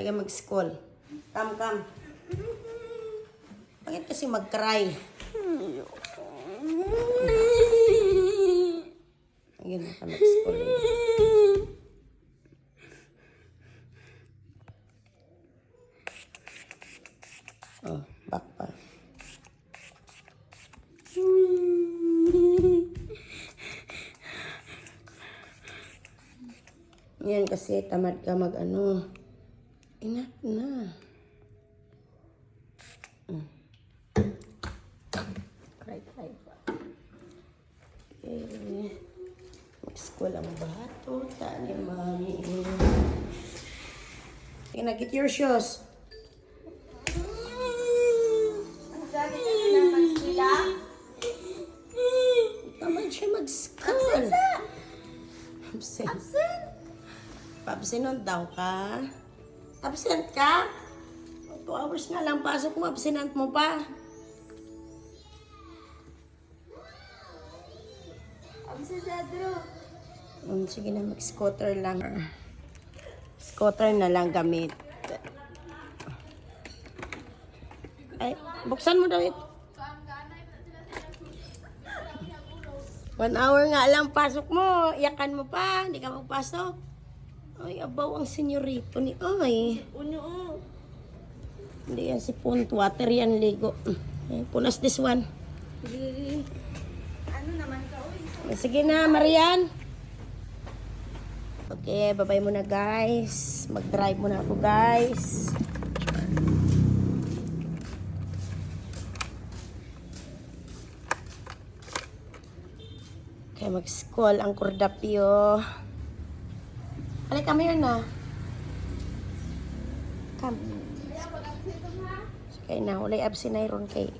Dali ka mag-school. Come. Bakit kasi mag-cry? Ayun na ka mag-school. Oh, back pa. Yan kasi tamad ka mag-ano. Enough na. Cry pa. Okay. Mag-school ang bato. Tani, mami. Okay, na, get your shoes. Ang dami na naman sila. Tamad siya mag-school. Absent. Pa-absent daw ka? Absent ka? 2 hours nga lang pasok mo, absent mo pa. Absent sa Drew. Sige na, mag-scooter lang. Scooter na lang gamit. Ay, buksan mo daw ito. 1 hour nga lang pasok mo. Iyakan mo pa. Hindi ka magpasok. Ay, abaw ang senyorito ni Ay. Unyo. Hindi yan si Punt. Water yan, ligo. Ay, punas this one. Ano naman ka, uy? Sige na, Marian. Okay, babay muna guys. Mag-drive muna ako guys. Okay, mag-school ang kordapyo. Halika kami yun na. Come. Okay na, ulay absent na yun kay.